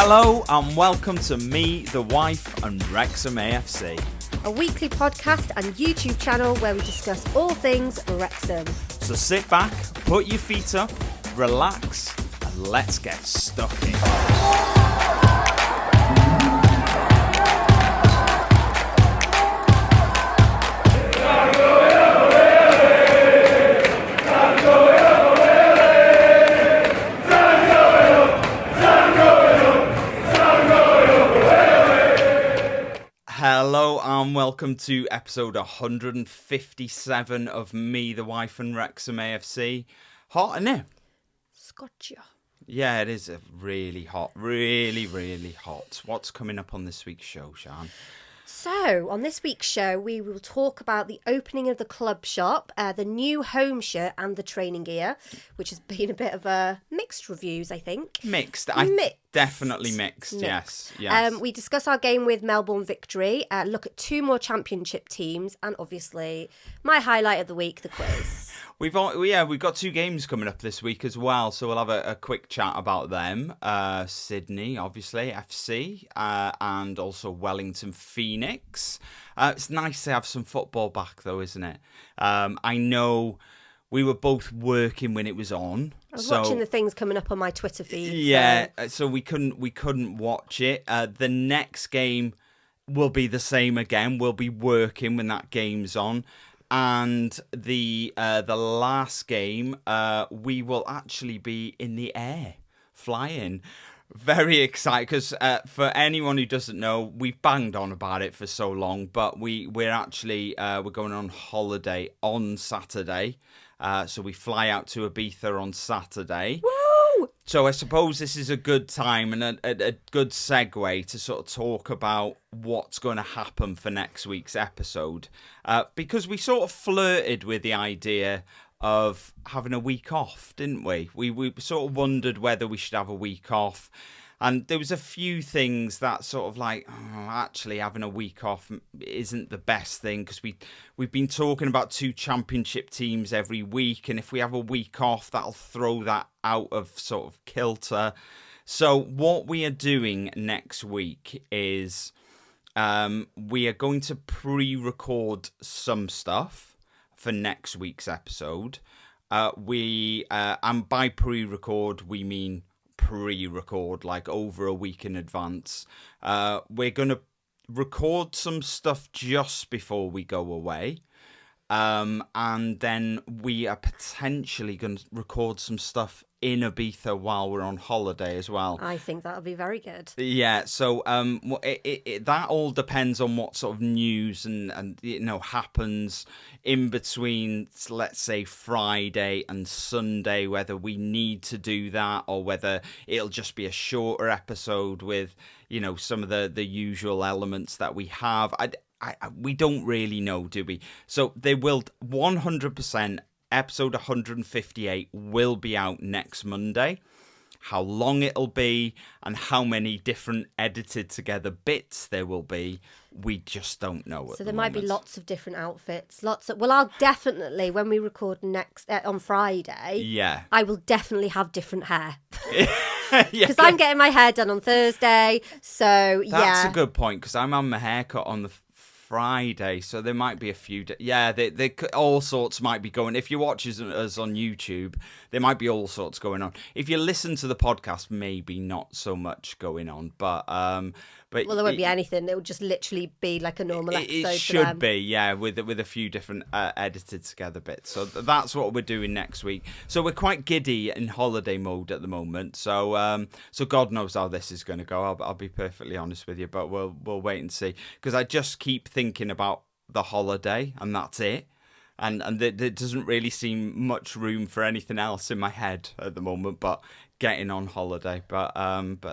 Hello and welcome to Me, the Wife and Wrexham AFC. A weekly podcast and YouTube channel where we discuss all things Wrexham. So sit back, put your feet up, relax and let's get stuck in. Hello and welcome to episode 157 of Me, the Wife and Wrexham AFC. Hot, isn't it? Scotcha. Yeah, it is really hot. Really hot. What's coming up on this week's show, Siân? So, on this week's show, we will talk about the opening of the club shop, the new home shirt and the training gear, which has been a bit of a mixed reviews, I think. Mixed. Definitely mixed. Yes. We discuss our game with Melbourne Victory, look at two more championship teams, and obviously my highlight of the week, the quiz. We've got two games coming up this week as well, so we'll have a quick chat about them. Sydney, obviously, FC, and also Wellington Phoenix. It's nice to have some football back, though, isn't it? I know we were both working when it was on. I was watching the things coming up on my Twitter feed. Yeah, so we couldn't watch it. The next game will be the same again. We'll be working when that game's on. And the last game, we will actually be in the air, flying. Very excited because for anyone who doesn't know, we've banged on about it for so long, but we're actually we're going on holiday on Saturday. So we fly out to Ibiza on Saturday. Woo! So I suppose this is a good time and a good segue to sort of talk about what's going to happen for next week's episode. Because we sort of flirted with the idea of having a week off, didn't we? We sort of wondered whether we should have a week off. And there was a few things that sort of like, actually having a week off isn't the best thing because we've been talking about two championship teams every week. And if we have a week off, that'll throw that out of sort of kilter. So what we are doing next week is we are going to pre-record some stuff for next week's episode. And by pre-record, we mean pre-record, like over a week in advance. We're going to record some stuff just before we go away. And then we are potentially going to record some stuff in Ibiza while we're on holiday as well. I think that'll be very good. Yeah, so that all depends on what sort of news and happens in between, let's say, Friday and Sunday, whether we need to do that or whether it'll just be a shorter episode with, some of the usual elements that we have. We don't really know, do we? So they will 100%. Episode 158 will be out next Monday. How long it'll be and how many different edited together bits there will be, we just don't know. So there might be lots of different outfits. I'll definitely, when we record next on Friday, yeah, I will definitely have different hair. Because yeah, I'm getting my hair done on Thursday. So that's a good point because I'm having my haircut on the Friday, so there might be a few. They all sorts might be going. If you watch us on YouTube, there might be all sorts going on. If you listen to the podcast, maybe not so much going on, but there won't be anything. It will just literally be like a normal episode. It should be, yeah, with a few different edited together bits. So that's what we're doing next week. So we're quite giddy in holiday mode at the moment. So God knows how this is going to go. I'll be perfectly honest with you, but we'll wait and see because I just keep thinking about the holiday and that's it. And there doesn't really seem much room for anything else in my head at the moment, but getting on holiday. But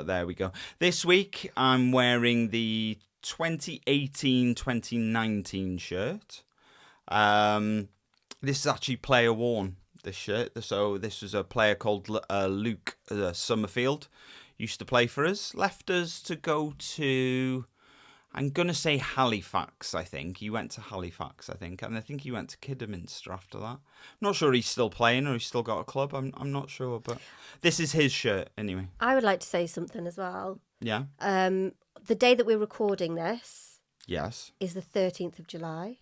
there we go. This week, I'm wearing the 2018-2019 shirt. This is actually player worn, this shirt. So this was a player called Luke Summerfield. Used to play for us. Left us to go to... I'm going to say Halifax, I think. He went to Halifax, I think. And I think he went to Kidderminster after that. I'm not sure he's still playing or he's still got a club. I'm not sure. But this is his shirt, anyway. I would like to say something as well. Yeah? The day that we're recording this Yes. is the 13th of July.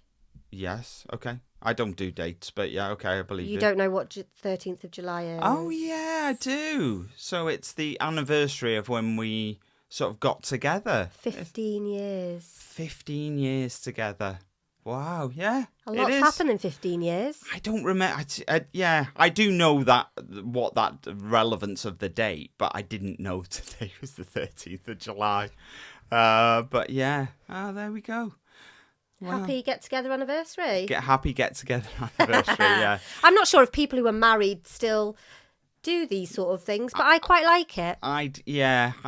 Yes. Okay. I don't do dates, but yeah, okay, I believe You don't know what 13th of July is? Oh, yeah, I do. So it's the anniversary of when we sort of got together. 15 years. 15 years together. Wow, yeah. A lot's happened in 15 years. I don't remember. I do know that what that relevance of the date, but I didn't know today was the 13th of July. But yeah, there we go. Wow. Happy get-together anniversary. Happy get-together anniversary, yeah. I'm not sure if people who are married still do these sort of things, but I quite like it. I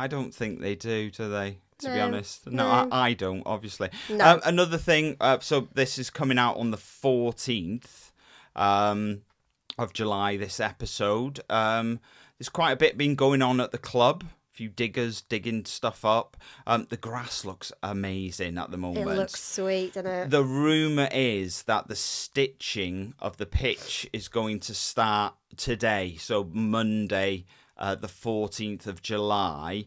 don't think they do they? To be honest. No, I don't, obviously. No. Another thing, so this is coming out on the 14th of July, this episode. There's quite a bit been going on at the club. Few diggers digging stuff up. The grass looks amazing at the moment. It looks sweet, doesn't it? The rumour is that the stitching of the pitch is going to start today, so Monday, the 14th of July.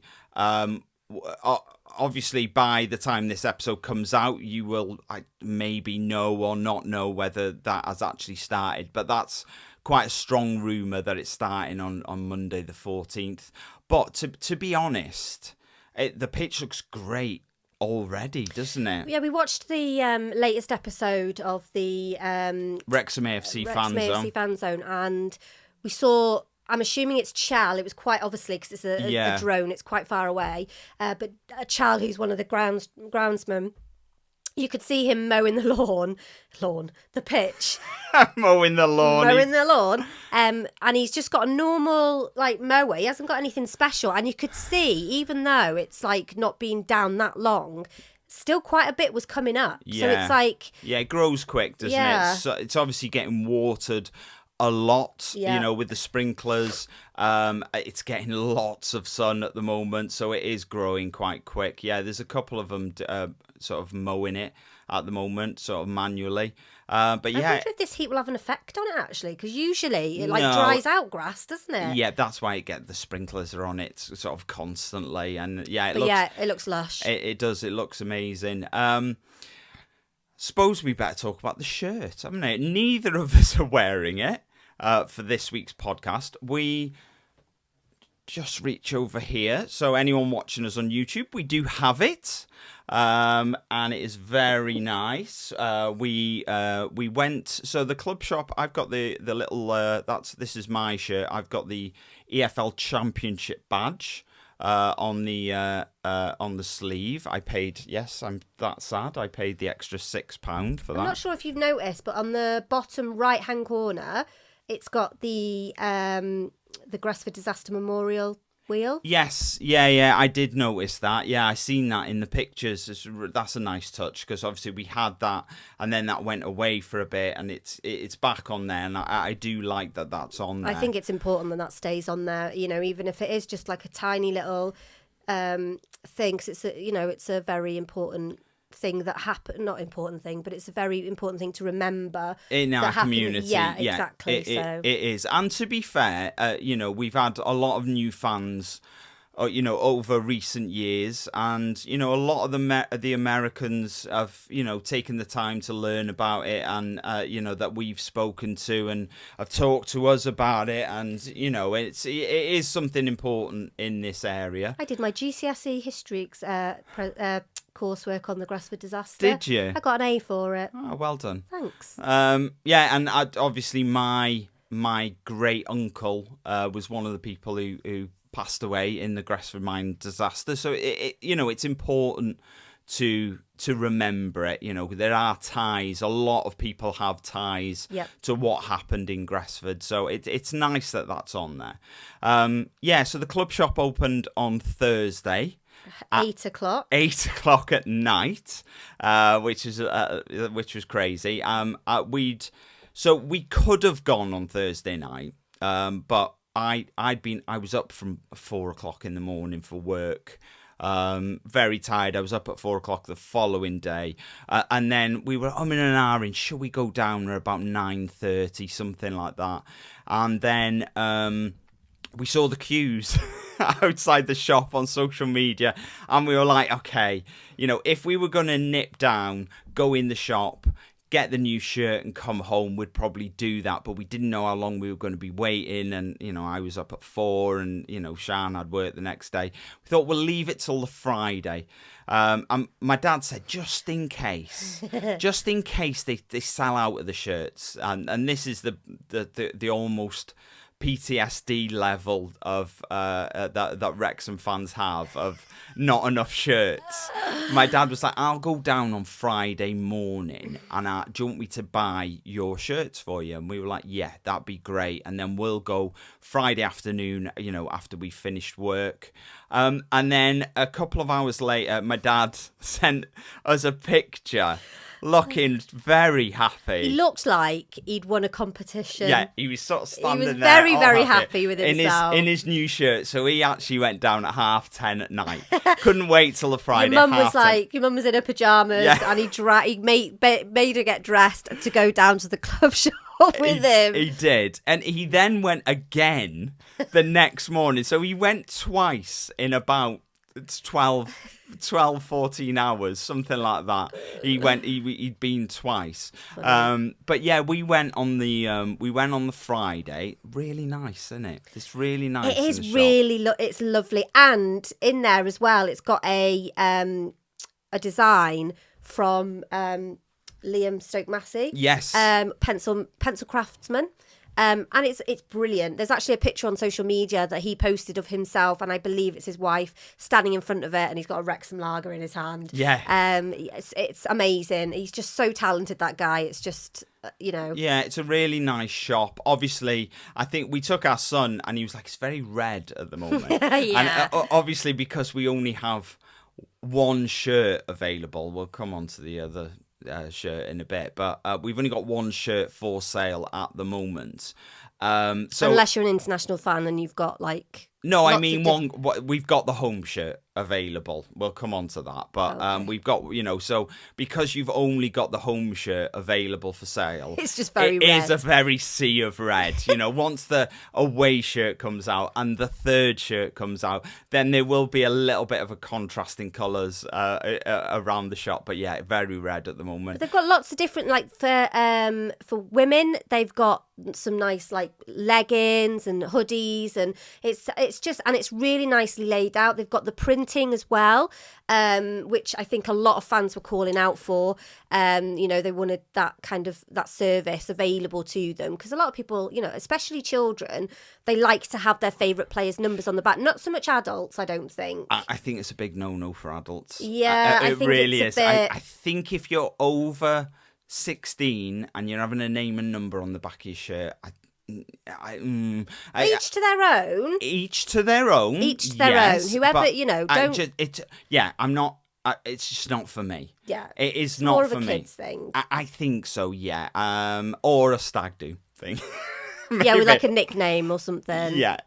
Obviously, by the time this episode comes out, you will maybe know or not know whether that has actually started, but that's quite a strong rumour that it's starting on Monday the 14th. But to be honest, the pitch looks great already, doesn't it? Yeah, we watched the latest episode of the Wrexham AFC fan zone, and we saw. I'm assuming it's Chal. It was quite obviously because it's a drone. It's quite far away. But Chal, who's one of the groundsmen, you could see him mowing the the pitch. Mowing the lawn. And he's just got a normal mower. He hasn't got anything special. And you could see, even though it's not been down that long, still quite a bit was coming up. Yeah. So it's it grows quick, doesn't it? So it's obviously getting watered a lot, with the sprinklers. It's getting lots of sun at the moment, so it is growing quite quick. Yeah, there's a couple of them sort of mowing it at the moment, sort of manually. But I wonder if this heat will have an effect on it, actually, because usually it dries out grass, doesn't it? Yeah, that's why the sprinklers are on it sort of constantly, and it looks lush. It does. It looks amazing. Suppose we better talk about the shirt, haven't we? Neither of us are wearing it for this week's podcast. We just reach over here. So anyone watching us on YouTube, we do have it. And it is very nice. We went, so the club shop, I've got the little, this is my shirt. I've got the EFL Championship badge on the sleeve. I paid, I'm that sad, I paid the extra £6 for that. I'm not sure if you've noticed, but on the bottom right hand corner, it's got the Gresford Disaster Memorial wheel. Yes, yeah, I did notice that. Yeah, I seen that in the pictures. That's a nice touch, because obviously we had that, and then that went away for a bit, and it's back on there, and I do like that that's on there. I think it's important that stays on there. Even if it is just like a tiny little thing, because it's a very important thing that happened. Not important thing, but it's a very important thing to remember in our community. Yeah, exactly. It is. And to be fair, we've had a lot of new fans, over recent years, and a lot of the Americans have taken the time to learn about it, and that we've spoken to and have talked to us about it, and it is something important in this area. I did my GCSE history coursework on the Gresford disaster. Did you? I got an A for it. Oh, well done. Thanks. And obviously my great uncle was one of the people who passed away in the Gresford mine disaster. So it's important to remember it. There are ties. A lot of people have ties to what happened in Gresford. So it's nice that that's on there. So the club shop opened on Thursday. 8 o'clock. 8 o'clock at night, which was crazy. We could have gone on Thursday night, but I was up from 4 o'clock in the morning for work, Very tired. I was up at 4:00 the following day. And then we were in an hour in, should we go down at about 9:30, something like that. And then we saw the queues outside the shop on social media. And we were like, okay, if we were going to nip down, go in the shop, get the new shirt and come home, we'd probably do that, but we didn't know how long we were going to be waiting, and I was up at 4, and Siân had work the next day. We thought we'll leave it till the Friday, and my dad said just in case they sell out of the shirts, and this is the almost PTSD level of that Wrexham fans have of not enough shirts. My dad was like, I'll go down on Friday morning and do you want me to buy your shirts for you? And we were like, yeah, that'd be great. And then we'll go Friday afternoon, after we finished work. And then a couple of hours later, my dad sent us a picture looking very happy. He looked like he'd won a competition. Yeah, he was sort of standing there. He was very, very happy with himself. In his new shirt. So he actually went down at 10:30 at night. Couldn't wait till the Friday. Your mum was in her pyjamas, and he made her get dressed to go down to the club shop with him. He did. And he then went again the next morning. So he went twice in about 12, 14 hours, something like that. He'd been twice. But yeah, we went on the Friday. Really nice, isn't it? It's really nice. It is really it's lovely, and in there as well, it's got a design from Liam Stokes-Massey. Yes. Pencil craftsman. And it's brilliant. There's actually a picture on social media that he posted of himself, and I believe it's his wife standing in front of it, and he's got a Wrexham lager in his hand. Yeah. It's amazing. He's just so talented, that guy. It's just, Yeah, it's a really nice shop. Obviously, I think we took our son, and he was like, it's very red at the moment. Yeah. And obviously, because we only have one shirt available, we'll come on to the other shirt in a bit, but we've only got one shirt for sale at the moment. So unless you're an international fan and you've got no, I mean we've got the home shirt available. We'll come on to that, but we've got so because you've only got the home shirt available for sale, it's just very red. It is a very sea of red. Once the away shirt comes out and the third shirt comes out, then there will be a little bit of a contrast in colours around the shop. But yeah, very red at the moment. But they've got lots of different for women. They've got some nice leggings and hoodies, and it's really nicely laid out. They've got the printing as well, which I think a lot of fans were calling out for. They wanted that service available to them, because a lot of people, especially children, they like to have their favourite players' numbers on the back. Not so much adults, I don't think. I think it's a big no-no for adults. Yeah, it I think really it's is. a bit... I think if you're over 16 and you're having a name and number on the back of your shirt, each to their own. Each to their own. Each to their own. Whoever, don't. I'm not. It's just not for me. Yeah, it is it's not more for of a me. kids thing. I think so. Yeah. Or a stag do thing. Yeah, with a nickname or something. Yeah.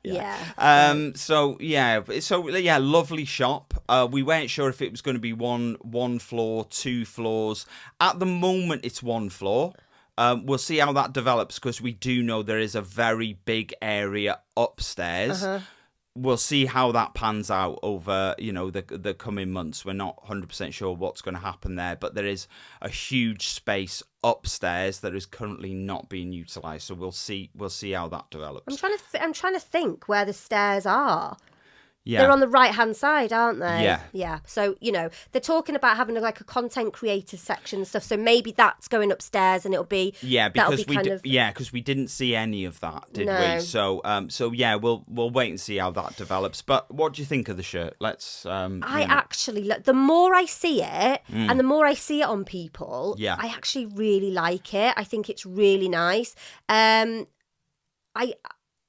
So lovely shop. We weren't sure if it was going to be one floor, 2 floors. At the moment, it's 1 floor. We'll see how that develops, because we do know there is a very big area upstairs. We'll see how that pans out over, the coming months. We're not 100% sure what's going to happen there, but there is a huge space upstairs that is currently not being utilised. So we'll see how that develops. I'm trying to think where the stairs are. Yeah. They're on the right-hand side, aren't they? Yeah. Yeah. So, they're talking about having a content creator section and stuff. So maybe that's going upstairs, and it'll be... Yeah, because we didn't see any of that, did we? So we'll wait and see how that develops. But what do you think of the shirt? Let's... actually... the more I see it, and the more I see it on people, I actually really like it. I think it's really nice.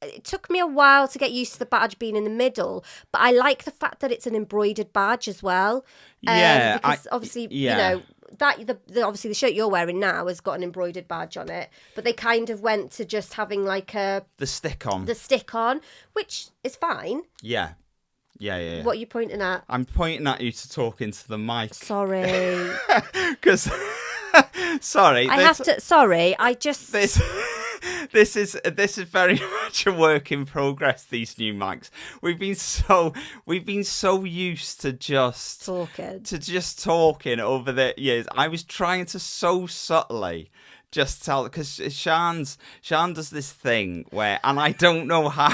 It took me a while to get used to the badge being in the middle, but I like the fact that it's an embroidered badge as well. Because obviously, obviously the shirt you're wearing now has got an embroidered badge on it, but they kind of went to just having the stick on, which is fine. Yeah. Yeah. What are you pointing at? I'm pointing at you to talk into the mic. Sorry. Because, sorry. Sorry, I just... This is very much a work in progress, these new mics. We've been so used to just talking over the years. I was trying to so subtly just tell, because Siân does this thing where, and I don't know how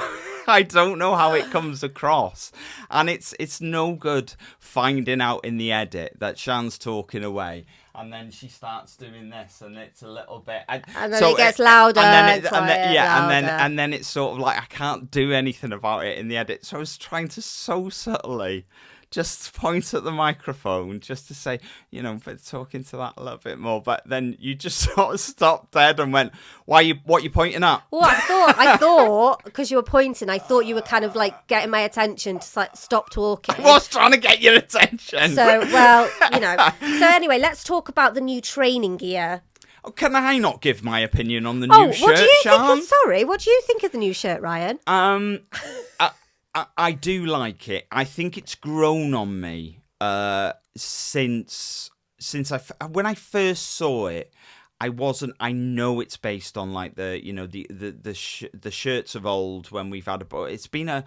it comes across, and it's no good finding out in the edit that Siân's talking away, and then she starts doing this, and it's a little bit, and then it gets louder, and then it's sort of like I can't do anything about it in the edit. So I was trying to so subtly just point at the microphone just to say, but talking to that a little bit more. But then you just sort of stopped dead and went, what are you pointing at? Well, I thought, because you were pointing, I thought you were kind of like getting my attention to like stop talking. I was trying to get your attention. So, well, So anyway, let's talk about the new training gear. Oh, can I not give my opinion on the new shirt, what do you Siân? what do you think of the new shirt, Ryan? I do like it. I think it's grown on me since when I first saw it. I know it's based on like the shirts of old when we've had it's been a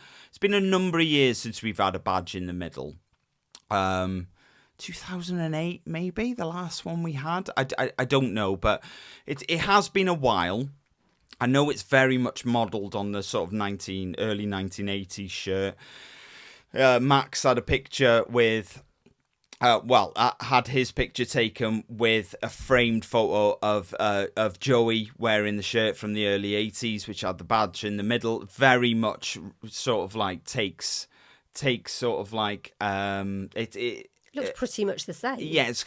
number of years since we've had a badge in the middle. 2008 maybe the last one we had. I don't know, but it has been a while. I know it's very much modelled on the sort of early 1980s shirt. Max had a picture with, had his picture taken with a framed photo of Joey wearing the shirt from the early 80s, which had the badge in the middle. Very much sort of like takes sort of like it looks pretty much the same. Yeah, it's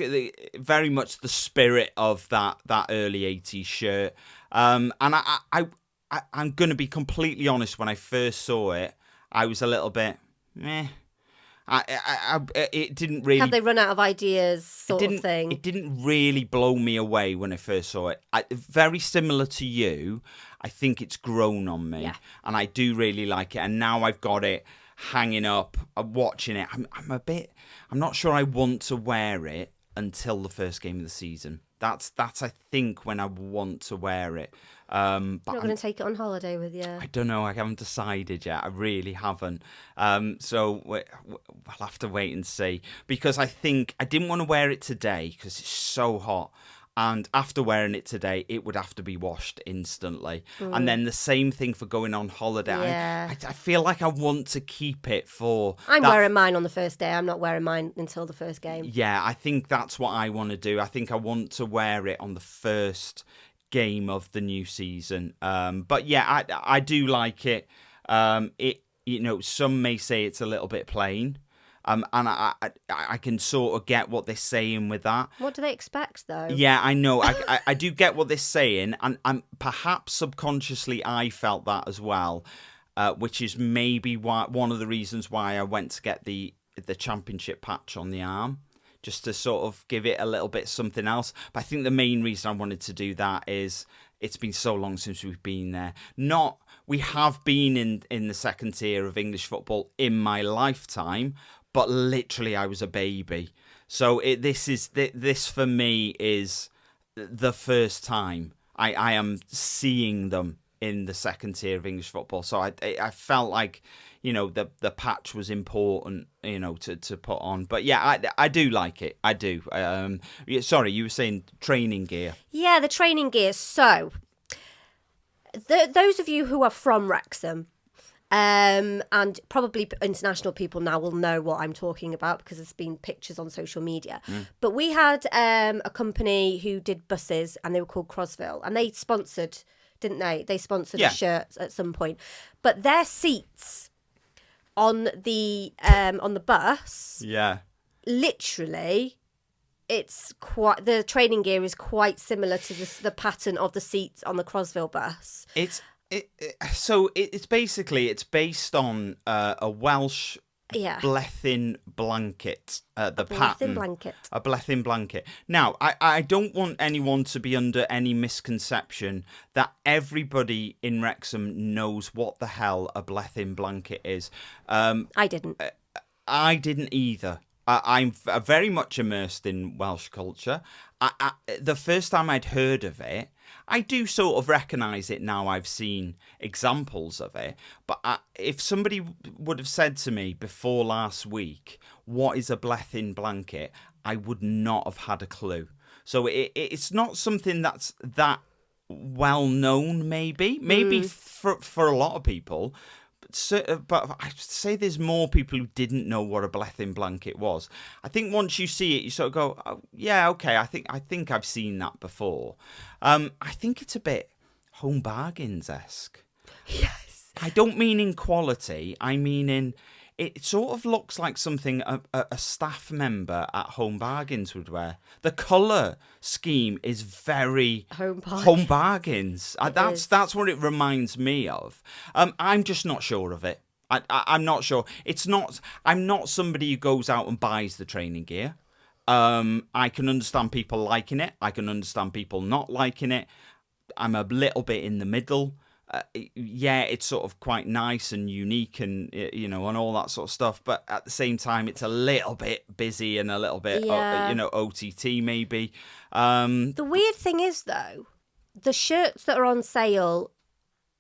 very much the spirit of that early 80s shirt. And I'm going to be completely honest. When I first saw it, I was a little bit meh. It didn't really. Have they run out of ideas, sort of thing? It didn't really blow me away when I first saw it. Very similar to you, I think it's grown on me, and I do really like it. And now I've got it hanging up, watching it. I'm not sure I want to wear it until the first game of the season. That's I think when I want to wear it. But you're not going to take it on holiday with you? I don't know. I haven't decided yet. I really haven't. So we'll have to wait and see. Because I think I didn't want to wear it today because it's so hot. And after wearing it today, it would have to be washed instantly. And then the same thing for going on holiday. Yeah. I feel like I want to keep it for... I'm wearing mine on the first day. I'm not wearing mine until the first game. Yeah, I think that's what I want to do. I think I want to wear it on the first game of the new season. But yeah, I do like it. Some may say it's a little bit plain. And I can sort of get what they're saying with that. What do they expect, though? Yeah, I know. I do get what they're saying, and perhaps subconsciously I felt that as well, which is maybe one of the reasons why I went to get the championship patch on the arm, just to sort of give it a little bit something else. But I think the main reason I wanted to do that is it's been so long since we've been there. We have been in the second tier of English football in my lifetime, but literally I was a baby. So this for me is the first time I am seeing them in the second tier of English football. So I felt like, the patch was important, to put on. But yeah, I do like it. I do. Sorry, you were saying training gear. Yeah, the training gear. So those of you who are from Wrexham, and probably international people now will know what I'm talking about because there's been pictures on social media. But we had a company who did buses, and they were called Crosville, and they sponsored, didn't they? They sponsored a shirt at some point. But their seats on the bus, literally, it's quite, the training gear is quite similar to the pattern of the seats on the Crosville bus. It's based on a Welsh Blethin blanket, the Blethin blanket. A Blethin blanket. Now, I don't want anyone to be under any misconception that everybody in Wrexham knows what the hell a Blethin blanket is. I didn't. I didn't either. I'm very much immersed in Welsh culture. The first time I'd heard of it, I do sort of recognise it now. I've seen examples of it. But if somebody would have said to me before last week, what is a Blethin blanket, I would not have had a clue. So it's not something that's that well known, maybe for a lot of people. But I'd say there's more people who didn't know what a Blethin blanket was. I think once you see it, you sort of go, oh, yeah, okay, I think I've seen that before. I think it's a bit Home Bargains-esque. Yes. I don't mean in quality. I mean in... It sort of looks like something a staff member at Home Bargains would wear. The colour scheme is very Home Bargains. That's what it reminds me of. I'm just not sure of it. I'm not sure. I'm not somebody who goes out and buys the training gear. I can understand people liking it. I can understand people not liking it. I'm a little bit in the middle. Yeah, it's sort of quite nice and unique and, and all that sort of stuff. But at the same time, it's a little bit busy and a little bit, OTT maybe. The weird thing is, though, the shirts that are on sale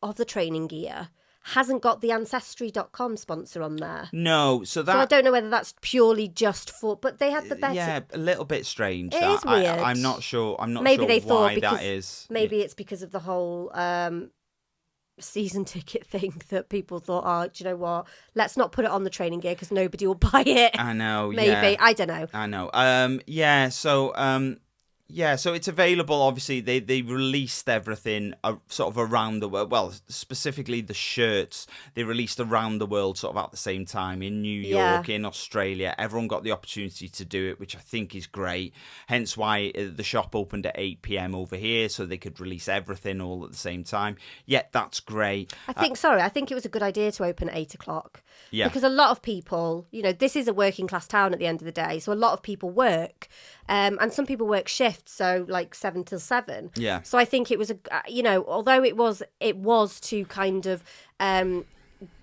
of the training gear hasn't got the Ancestry.com sponsor on there. No, so I don't know whether that's purely just for... But they had the better... Yeah, a little bit strange. It is weird. I'm not sure. Maybe sure they thought why because, that is. Maybe it's because of the whole... season ticket thing that people thought, oh, do you know what? Let's not put it on the training gear because nobody will buy it. I know, Maybe. Yeah. I don't know. I know. So it's available. Obviously, they released everything sort of around the world. Well, specifically the shirts they released around the world sort of at the same time in New York, in Australia. Everyone got the opportunity to do it, which I think is great. Hence why the shop opened at 8 p.m. over here, so they could release everything all at the same time. Yeah, that's great. I think it was a good idea to open at 8 o'clock. Yeah. Because a lot of people, this is a working class town at the end of the day, so a lot of people work. And some people work shifts, so like 7 till 7. Yeah. So I think it was although it was to kind of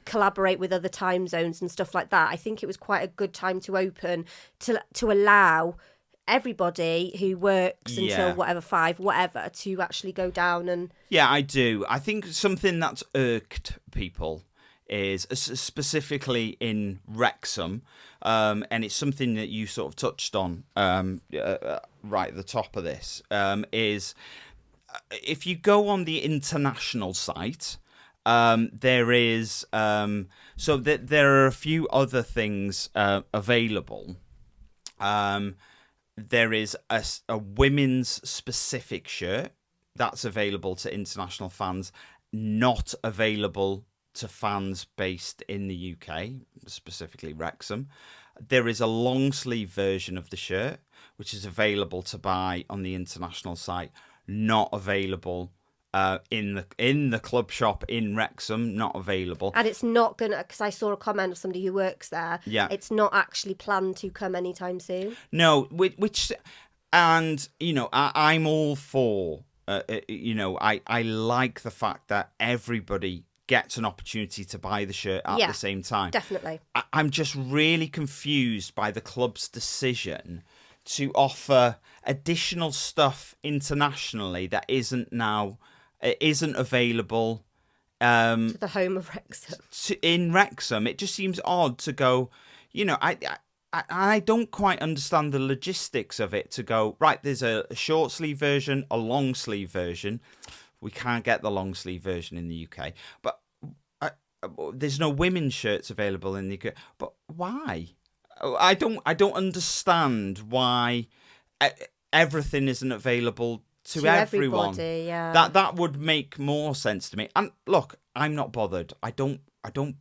collaborate with other time zones and stuff like that. I think it was quite a good time to open to allow everybody who works until 5 to actually go down and... Yeah, I do. I think something that's irked people is specifically in Wrexham, and it's something that you sort of touched on right at the top of this, is if you go on the international site, there is there are a few other things available. There is a women's specific shirt that's available to international fans, not available to fans based in the UK, specifically Wrexham. There is a long sleeve version of the shirt, which is available to buy on the international site, not available in the club shop in Wrexham, not available. And it's not gonna, because I saw a comment of somebody who works there. Yeah, it's not actually planned to come anytime soon. No, and I'm all for. I like the fact that everybody gets an opportunity to buy the shirt at the same time. Definitely. I'm just really confused by the club's decision to offer additional stuff internationally that isn't available to the home of Wrexham. In Wrexham, it just seems odd to go. I don't quite understand the logistics of it. To go right, there's a short sleeve version, a long sleeve version. We can't get the long sleeve version in the UK, but there's no women's shirts available in the UK. But why? I don't understand why everything isn't available to everyone. Yeah. That would make more sense to me. And look, I'm not bothered. I don't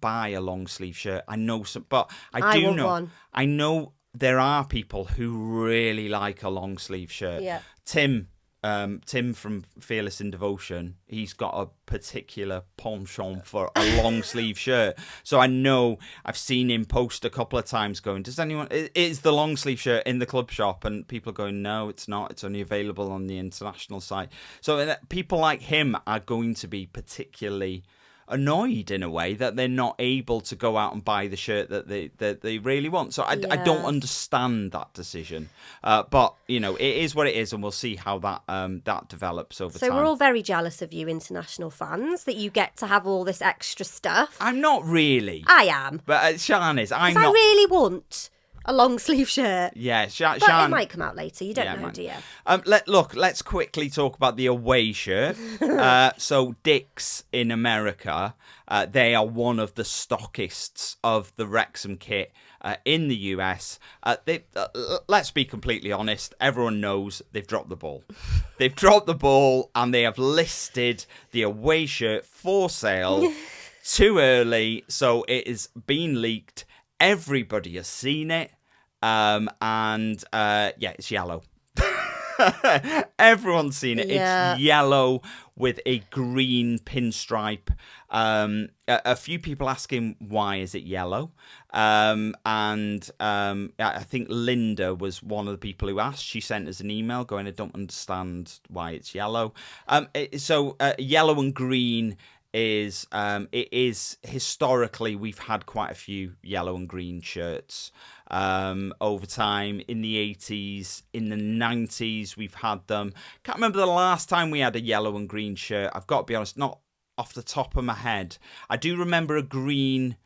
buy a long sleeve shirt. I know some, but I do know. One. I know there are people who really like a long sleeve shirt. Yeah. Tim, Tim from Fearless in Devotion, he's got a particular penchant for a long sleeve shirt. So I know I've seen him post a couple of times going, does anyone, is the long sleeve shirt in the club shop? And people are going, no, it's not. It's only available on the international site. So people like him are going to be particularly annoyed in a way that they're not able to go out and buy the shirt that they really want. So I don't understand that decision. But, you know, it is what it is, and we'll see how that develops over time. So we're all very jealous of you international fans that you get to have all this extra stuff. I'm not really. I am. But Siân is. I'm not. I really want a long sleeve shirt. Yeah, but it might come out later. You don't know, do you? Let's quickly talk about the away shirt. So Dick's in America, they are one of the stockists of the Wrexham kit in the US. Let's be completely honest. Everyone knows they've dropped the ball. They've dropped the ball, and they have listed the away shirt for sale too early. So it has been leaked. Everybody has seen it, it's yellow. Everyone's seen it. Yeah. It's yellow with a green pinstripe. A few people asking why is it yellow, I think Linda was one of the people who asked. She sent us an email going, I don't understand why it's yellow. Yellow and green is it is historically, we've had quite a few yellow and green shirts over time. In the 80s, in the 90s, we've had them. Can't remember the last time we had a yellow and green shirt. I've got to be honest, not off the top of my head. I do remember a green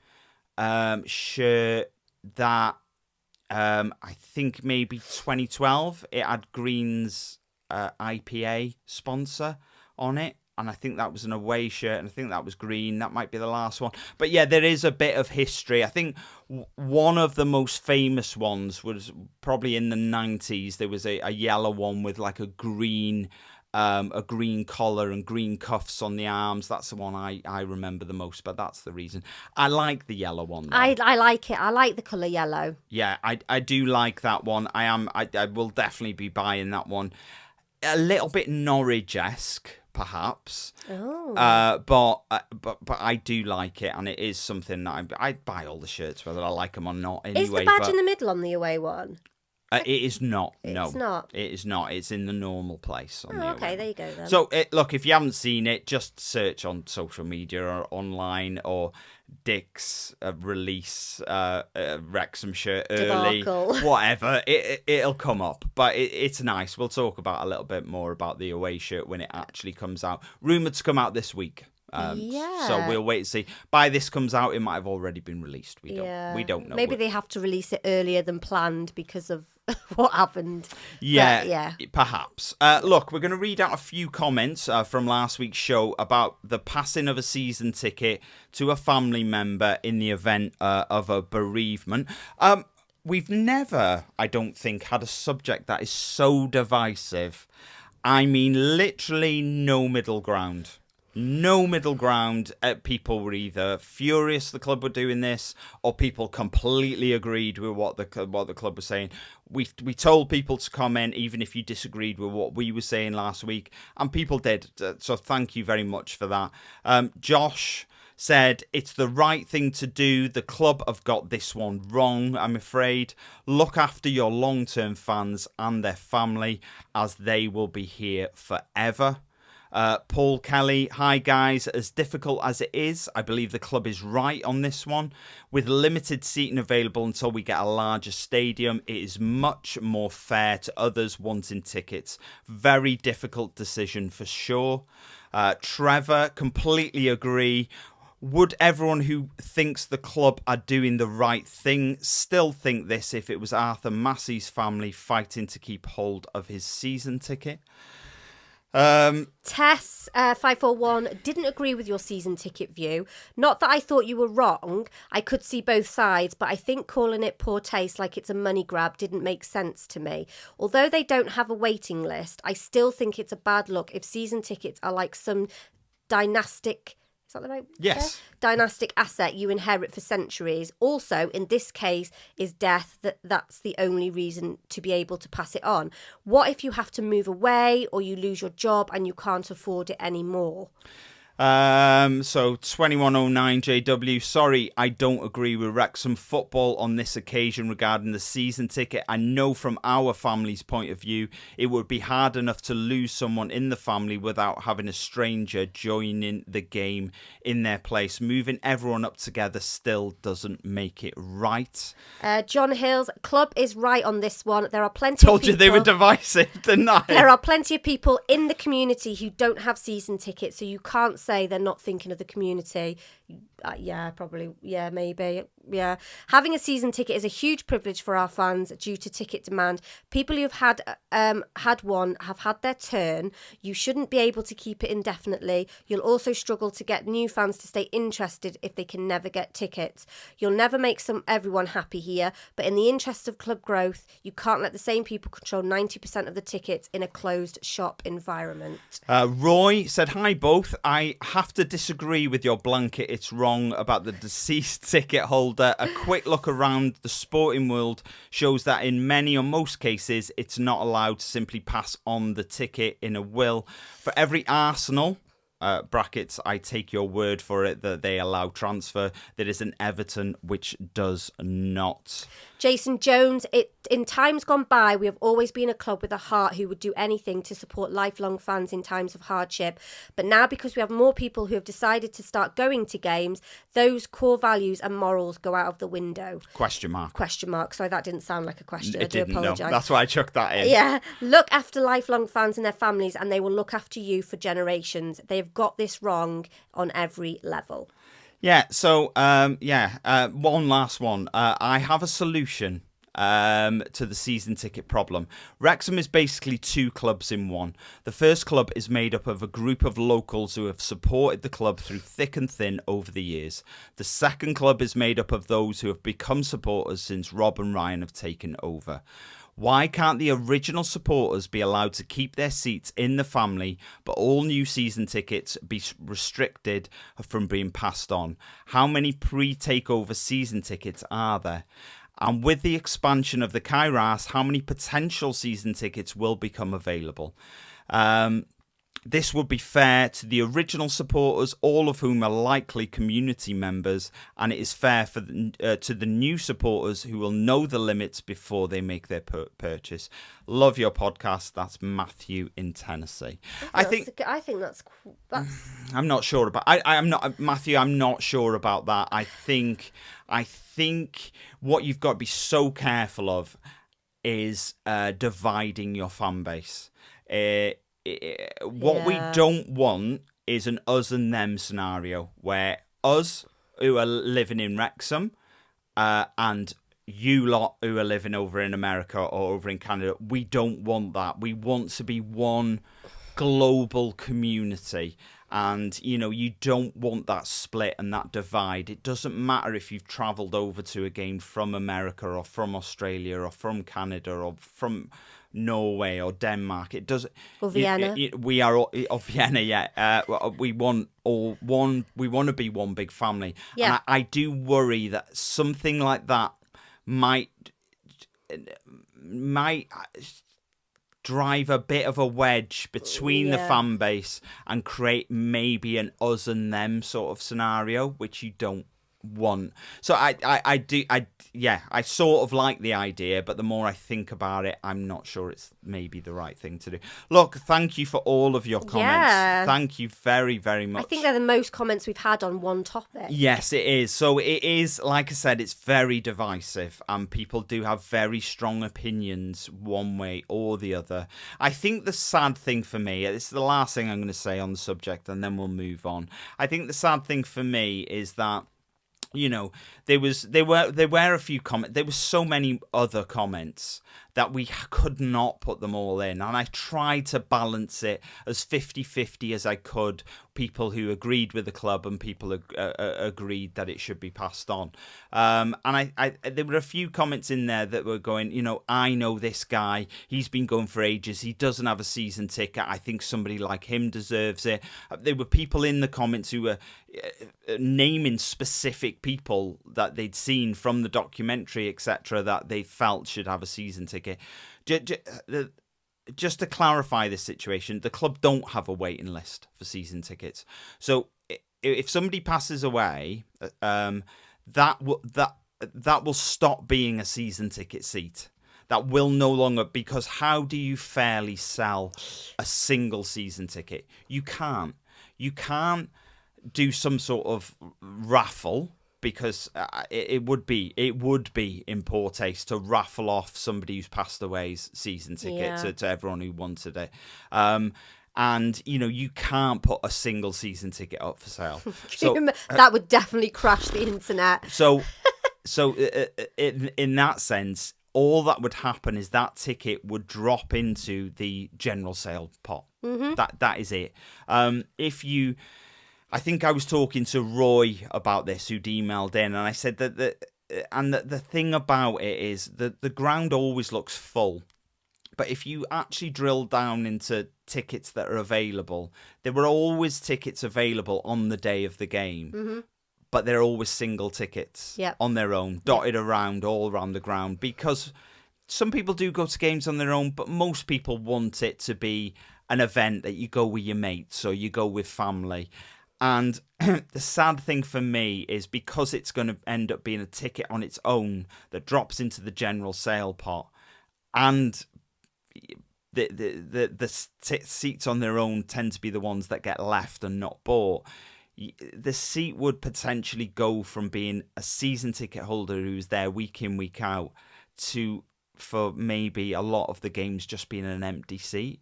shirt that I think maybe 2012. It had Green's IPA sponsor on it. And I think that was an away shirt, and I think that was green. That might be the last one. But yeah, there is a bit of history. I think one of the most famous ones was probably in the 90s. There was a yellow one with like a green collar and green cuffs on the arms. That's the one I remember the most, but that's the reason. I like the yellow one, though. I like it. I like the colour yellow. Yeah, I do like that one. I will definitely be buying that one. A little bit Norwich-esque, perhaps. But I do like it, and it is something that I buy all the shirts whether I like them or not anyway. Is the badge in the middle on the away one? It is not. No, it's not. It is not. It's in the normal place. On the okay, there you go then. So look, if you haven't seen it, just search on social media or online, or Dick's release Wrexham shirt early, debacle. Whatever. It'll come up, but it's nice. We'll talk about a little bit more about the away shirt when it actually comes out. Rumoured to come out this week. So we'll wait and see. By this comes out, it might have already been released. We don't know. Maybe they have to release it earlier than planned because of what happened. Yeah, perhaps. Look, we're going to read out a few comments from last week's show about the passing of a season ticket to a family member in the event of a bereavement. We've never, I don't think, had a subject that is so divisive. I mean, literally no middle ground. No middle ground. People were either furious the club were doing this, or people completely agreed with what the club was saying. We told people to comment, even if you disagreed with what we were saying last week, and people did. So thank you very much for that. Josh said, it's the right thing to do. The club have got this one wrong, I'm afraid. Look after your long-term fans and their family, as they will be here forever. Paul Kelly, hi guys, as difficult as it is, I believe the club is right on this one. With limited seating available until we get a larger stadium, it is much more fair to others wanting tickets. Very difficult decision for sure. Trevor, completely agree. Would everyone who thinks the club are doing the right thing still think this if it was Arthur Massey's family fighting to keep hold of his season ticket? Tess 541 didn't agree with your season ticket view. Not that I thought you were wrong. I could see both sides, but I think calling it poor taste like it's a money grab didn't make sense to me. Although they don't have a waiting list, I still think it's a bad look if season tickets are like some dynastic Is that the right? Yes. Dynastic asset you inherit for centuries. Also, in this case, is death. That's the only reason to be able to pass it on. What if you have to move away or you lose your job and you can't afford it anymore? So 2109 JW, sorry, I don't agree with Wrexham football on this occasion regarding the season ticket. I know from our family's point of view, it would be hard enough to lose someone in the family without having a stranger joining the game in their place. Moving everyone up together still doesn't make it right. John Hills, club is right on this one. There are plenty Told of people, you they were divisive, didn't I? There are plenty of people in the community who don't have season tickets, so you can't say they're not thinking of the community. Yeah, probably. Yeah, maybe. Yeah. Having a season ticket is a huge privilege for our fans due to ticket demand. People who've had one have had their turn. You shouldn't be able to keep it indefinitely. You'll also struggle to get new fans to stay interested if they can never get tickets. You'll never make everyone happy here, but in the interest of club growth, you can't let the same people control 90% of the tickets in a closed shop environment. Roy said, hi both. I have to disagree with your blanket. It's wrong about the deceased ticket holder. A quick look around the sporting world shows that in many or most cases, it's not allowed to simply pass on the ticket in a will. For every Arsenal, brackets, I take your word for it that they allow transfer, there is an Everton which does not. Jason Jones, in times gone by, we have always been a club with a heart who would do anything to support lifelong fans in times of hardship. But now, because we have more people who have decided to start going to games, those core values and morals go out of the window. Question mark. Sorry, that didn't sound like a question. It I do didn't, apologise. No. That's why I chucked that in. Yeah. Look after lifelong fans and their families, and they will look after you for generations. They have got this wrong on every level. Yeah, so, one last one. I have a solution to the season ticket problem. Wrexham is basically two clubs in one. The first club is made up of a group of locals who have supported the club through thick and thin over the years. The second club is made up of those who have become supporters since Rob and Ryan have taken over. Why can't the original supporters be allowed to keep their seats in the family, but all new season tickets be restricted from being passed on? How many pre-takeover season tickets are there? And with the expansion of the Kairos, how many potential season tickets will become available? This would be fair to the original supporters, all of whom are likely community members, and it is fair for to the new supporters who will know the limits before they make their purchase. Love your podcast. That's Matthew in Tennessee. I think that's. I'm not sure about. I'm not Matthew. I'm not sure about that. I think what you've got to be so careful of is dividing your fan base. What we don't want is an us and them scenario where us who are living in Wrexham and you lot who are living over in America or over in Canada, we don't want that. We want to be one global community. And, you don't want that split and that divide. It doesn't matter if you've travelled over to a game from America or from Australia or from Canada or from Norway or Denmark. It doesn't. Or Vienna. We are all, or Vienna. Yeah. We want all one. We want to be one big family. Yeah. And I do worry that something like that might drive a bit of a wedge between the fan base and create maybe an us and them sort of scenario, which you don't want. So I sort of like the idea, but the more I think about it, I'm not sure it's maybe the right thing to do. Look, thank you for all of your comments. Thank you very, very much. I think they're the most comments we've had on one topic. Yes, it is. So it is, like I said, it's very divisive and people do have very strong opinions one way or the other. I think the sad thing for me, it's the last thing I'm going to say on the subject and then we'll move on. I think the sad thing for me is that there were a few comments. There were so many other comments that we could not put them all in. And I tried to balance it as 50-50 as I could. People who agreed with the club and people agreed that it should be passed on. And there were a few comments in there that were going, I know this guy. He's been going for ages. He doesn't have a season ticket. I think somebody like him deserves it. There were people in the comments who were naming specific people that they'd seen from the documentary, etc., that they felt should have a season ticket. Just to clarify this situation, the club don't have a waiting list for season tickets. So if somebody passes away, that will stop being a season ticket seat. That will no longer, because how do you fairly sell a single season ticket? You can't do some sort of raffle, because it would be in poor taste to raffle off somebody who's passed away's season ticket to everyone who wanted it. And you can't put a single season ticket up for sale. So that would definitely crash the internet. So in that sense, all that would happen is that ticket would drop into the general sale pot. Mm-hmm. That is it. I think I was talking to Roy about this, who'd emailed in, and I said that the thing about it is that the ground always looks full. But if you actually drill down into tickets that are available, there were always tickets available on the day of the game. Mm-hmm. But they're always single tickets on their own, dotted around, all around the ground. Because some people do go to games on their own, but most people want it to be an event that you go with your mates or you go with family. And the sad thing for me is, because it's going to end up being a ticket on its own that drops into the general sale pot, and the seats on their own tend to be the ones that get left and not bought, the seat would potentially go from being a season ticket holder who's there week in, week out, to, for maybe a lot of the games, just being an empty seat.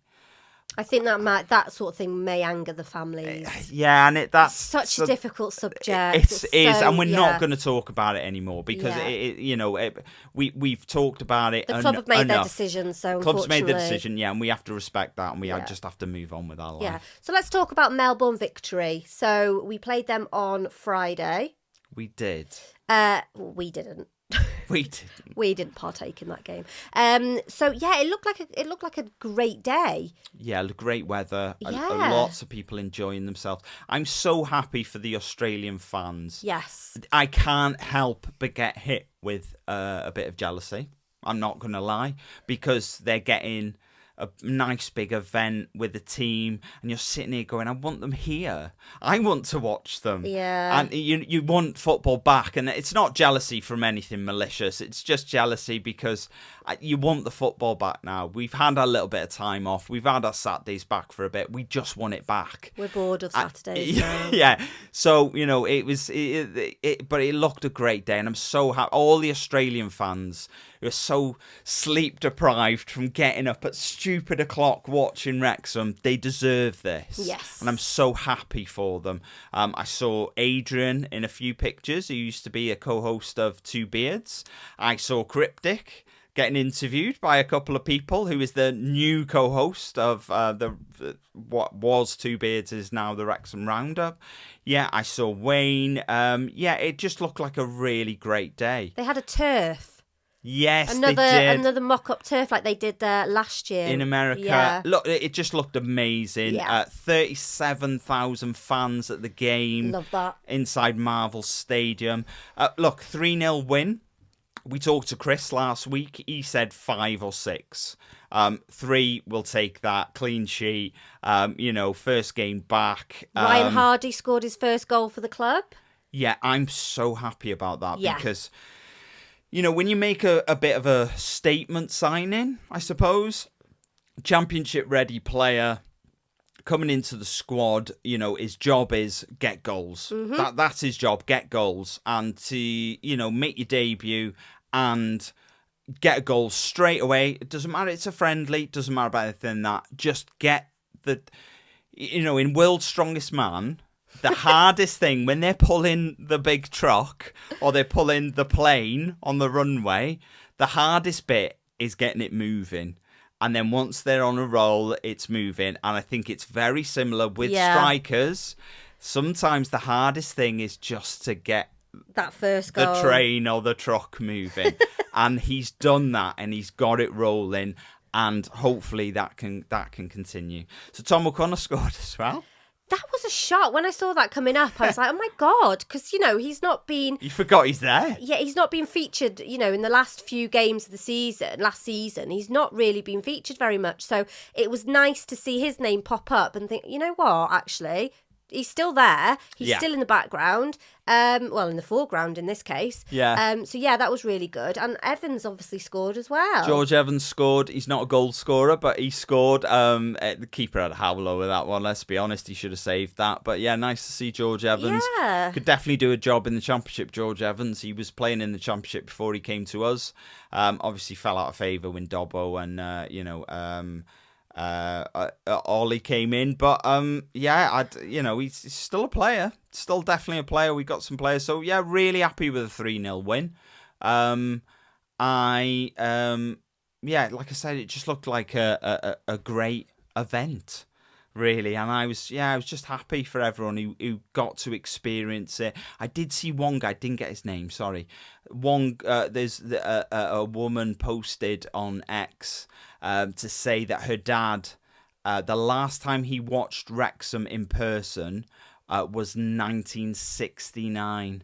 I think that sort of thing may anger the families. Yeah, and that's such a difficult subject. It is, and we're not going to talk about it anymore, because we've talked about it. The club have made their decision, so club's made the decision, and we have to respect that, and we just have to move on with our life. Yeah. So let's talk about Melbourne Victory. So we played them on Friday. We did. We didn't. We didn't partake in that game. So yeah, it looked like a great day. Yeah, great weather. Lots of people enjoying themselves. I'm so happy for the Australian fans. Yes. I can't help but get hit with a bit of jealousy. I'm not going to lie, because they're getting a nice big event with the team, and you're sitting here going, I want them here. I want to watch them. Yeah. And you want football back, and it's not jealousy from anything malicious. It's just jealousy because you want the football back now. We've had a little bit of time off. We've had our Saturdays back for a bit. We just want it back. We're bored of Saturdays now. Yeah. So, it was, but it looked a great day, and I'm so happy. All the Australian fans who are so sleep deprived from getting up at stupid o'clock watching Wrexham, they deserve this. Yes. And I'm so happy for them. I saw Adrian in a few pictures, who used to be a co-host of Two Beards. I saw Cryptic getting interviewed by a couple of people, who is the new co-host of what was Two Beards is now the Wrexham Roundup. Yeah, I saw Wayne. It just looked like a really great day. They had a turf. Yes, they did. Another mock-up turf like they did last year. In America. Yeah. Look, it just looked amazing. Yeah. 37,000 fans at the game. Love that. Inside Marvel Stadium. Look, 3-0 win. We talked to Chris last week. He said 5 or 6. 3, we'll take that. Clean sheet. First game back. Ryan Hardy scored his first goal for the club. Yeah, I'm so happy about that because... when you make a bit of a statement signing, I suppose, championship-ready player coming into the squad, his job is get goals. Mm-hmm. That's his job, get goals. And to, make your debut and get a goal straight away. It doesn't matter, it's a friendly, doesn't matter about anything than that. Just get in World's Strongest Man... The hardest thing, when they're pulling the big truck or they're pulling the plane on the runway, the hardest bit is getting it moving. And then once they're on a roll, it's moving. And I think it's very similar with strikers. Sometimes the hardest thing is just to get that first goal, the train or the truck moving. And he's done that, and he's got it rolling. And hopefully that can continue. So Tom O'Connor scored as well. That was a shock. When I saw that coming up, I was like, oh my God, because, he's not been... You forgot he's there. Yeah, he's not been featured, in the last few games of the season, last season. He's not really been featured very much. So it was nice to see his name pop up and think, you know what, actually... He's still there. He's still in the background. In the foreground in this case. Yeah. So that was really good. And Evans obviously scored as well. George Evans scored. He's not a goal scorer, but he scored. The keeper had a howler with that one. Let's be honest, he should have saved that. But yeah, nice to see George Evans. Yeah. Could definitely do a job in the Championship, George Evans. He was playing in the Championship before he came to us. Obviously fell out of favour when Dobbo and, Ollie came in, but he's still a player, still definitely a player. We got some players, so yeah, really happy with a 3-0 win. Like I said, it just looked like a great event, really, and I was just happy for everyone who got to experience it. I did see one guy, didn't get his name, sorry. There's a woman posted on X to say that her dad, the last time he watched Wrexham in person was 1969.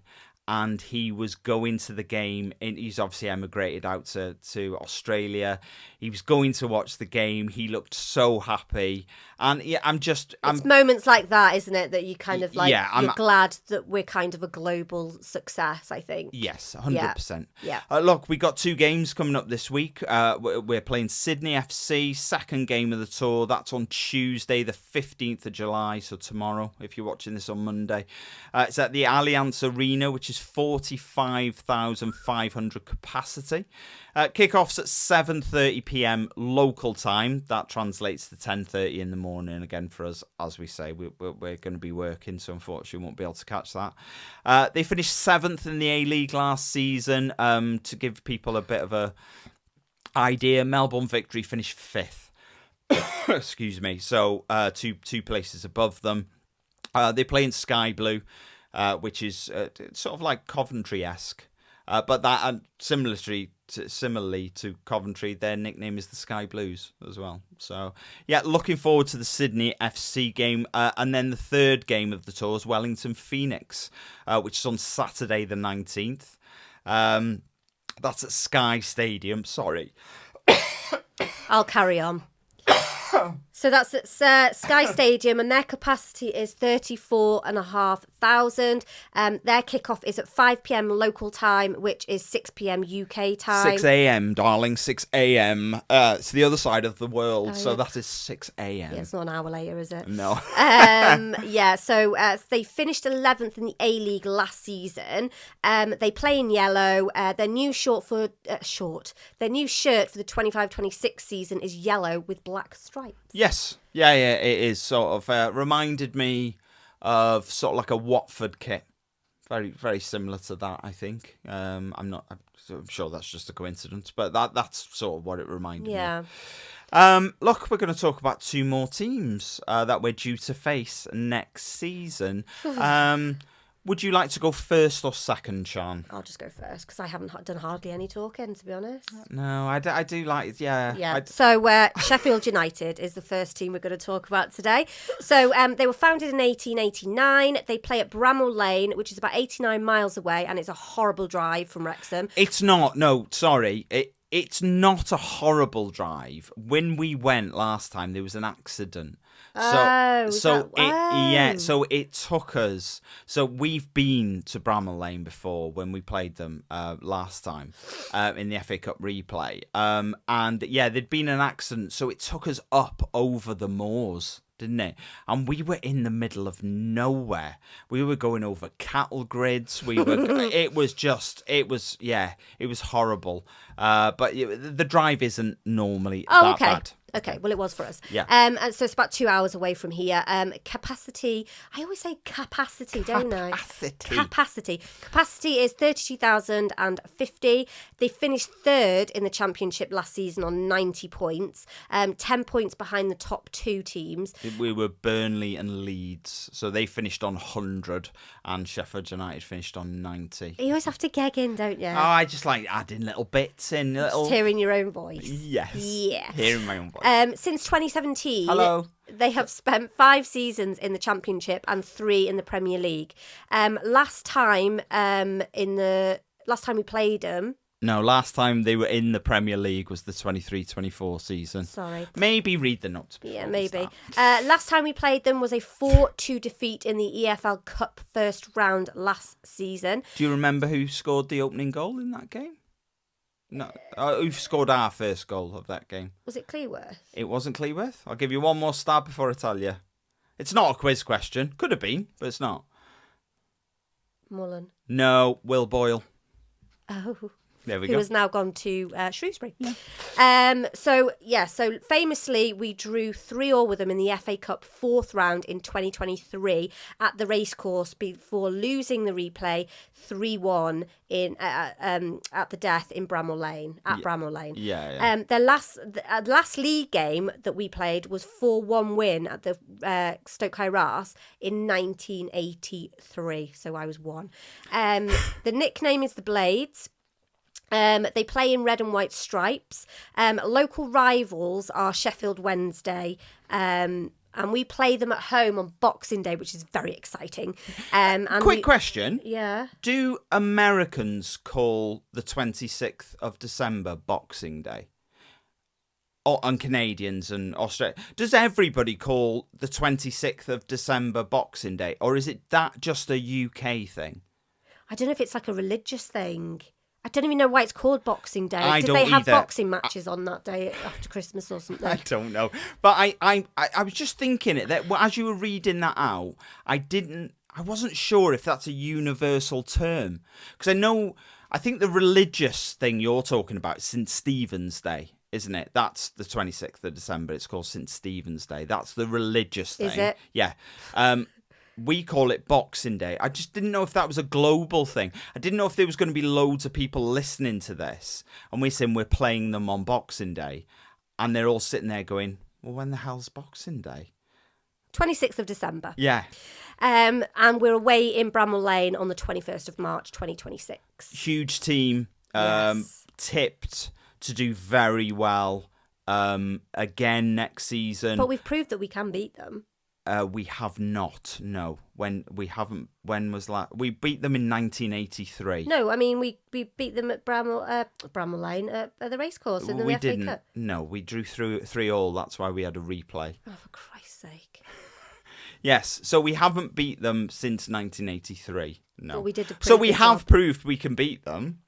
And he was going to the game. He's obviously emigrated out to Australia. He was going to watch the game. He looked so happy. And yeah, it's moments like that, isn't it? That you kind of like, you're glad that we're kind of a global success, I think. Yes, 100%. Yeah. Look, we got 2 games coming up this week. We're playing Sydney FC, second game of the tour. That's on Tuesday, the 15th of July. So tomorrow, if you're watching this on Monday. It's at the Allianz Arena, which is 45,500 capacity. Kickoffs at 7:30 p.m. local time. That translates to 10:30 in the morning. Again, for us, as we say, we're going to be working, so unfortunately we won't be able to catch that. They finished 7th in the A-League last season. To give people a bit of a idea, Melbourne Victory finished 5th. Excuse me. So two places above them. They play in Sky Blue. Which is sort of like Coventry-esque. But that, similarly to Coventry, their nickname is the Sky Blues as well. So, yeah, looking forward to the Sydney FC game. And then the third game of the tour is Wellington Phoenix, which is on Saturday the 19th. That's at Sky Stadium. Sorry. I'll carry on. So that's at Sky Stadium, and their capacity is 34,500. Their kickoff is at 5 p.m. local time, which is 6 p.m. UK time. 6 a.m., darling, 6 a.m. It's the other side of the world, so that is 6 a.m. Yeah, it's not an hour later, is it? No. So they finished 11th in the A-League last season. They play in yellow. Their new shirt for the 25-26 season is yellow with black stripes. Yes. Yeah, it is sort of reminded me of sort of like a Watford kit. Very, very similar to that, I think. I'm sure that's just a coincidence, but that's sort of what it reminded me of. Look, we're going to talk about 2 more teams that we're due to face next season. Would you like to go first or second, Siân? I'll just go first because I haven't done hardly any talking, to be honest. No, I do like, yeah. So Sheffield United is the first team we're going to talk about today. So they were founded in 1889. They play at Bramall Lane, which is about 89 miles away, and it's a horrible drive from Wrexham. It's not. No, sorry. It's not a horrible drive. When we went last time, there was an accident. So it took us. So we've been to Bramall Lane before when we played them last time in the FA Cup replay. And yeah, there'd been an accident, so it took us up over the moors, didn't it? And we were in the middle of nowhere. We were going over cattle grids. It was horrible. But the drive isn't normally that bad. Okay, well, it was for us. Yeah. And so it's about 2 hours away from here. Capacity, I always say capacity, don't I? Capacity. Capacity is 32,050. They finished third in the championship last season on 90 points, 10 points behind the top two teams. We were Burnley and Leeds, so they finished on 100 and Sheffield United finished on 90. You always have to geg in, don't you? Oh, I just like adding little bits in. Just hearing your own voice. Yes. Yeah. Hearing my own voice. Since 2017, Hello. They have spent 5 seasons in the Championship and 3 in the Premier League. Last time we played them. No, last time they were in the Premier League was the 23-24 season. Sorry. Maybe read the notes. Yeah, maybe. Last time we played them was a 4-2 defeat in the EFL Cup first round last season. Do you remember who scored the opening goal in that game? No, who scored our first goal of that game? Was it Cleworth? It wasn't Cleworth. I'll give you one more stab before I tell you. It's not a quiz question. Could have been, but it's not. Mullen. No, Will Boyle. Oh. There we who go. has now gone to Shrewsbury. Yeah. So famously we drew 3-3 with them in the FA Cup fourth round in 2023 at the racecourse before losing the replay 3-1 in at the Death in Bramall Lane. Yeah. Their last league game that we played was 4-1 win at the Stoke High-Ras in 1983. So I was 1. The nickname is the Blades. They play in red and white stripes. Local rivals are Sheffield Wednesday, and we play them at home on Boxing Day, which is very exciting. Quick question. Yeah. Do Americans call the 26th of December Boxing Day? And Canadians and Australia. Does everybody call the 26th of December Boxing Day? Or is it that just a UK thing? I don't know if it's like a religious thing. I don't even know why it's called Boxing Day. Did don't they have either. boxing matches on that day after Christmas or something? I don't know. But I was just thinking it that as you were reading that out, I wasn't sure if that's a universal term. Because I think the religious thing you're talking about is St. Stephen's Day, isn't it? That's the 26th of December. It's called St. Stephen's Day. That's the religious thing. Is it? Yeah. We call it Boxing Day. I just didn't know if that was a global thing. I didn't know if there was going to be loads of people listening to this and we're saying we're playing them on Boxing Day and they're all sitting there going, well, when the hell's Boxing Day? 26th of December. Yeah. And we're away in Bramall Lane on the 21st of March, 2026. Huge team. Yes. Tipped to do very well again next season. But we've proved that we can beat them. We have not. No, when was that? We beat them in 1983. No, I mean we beat them at Bramall Lane at the racecourse in the FA didn't. Cup. No, we drew through 3-3. That's why we had a replay. Oh, for Christ's sake! Yes, so we haven't beat them since 1983. No, well, we did. So we have proved we can beat them.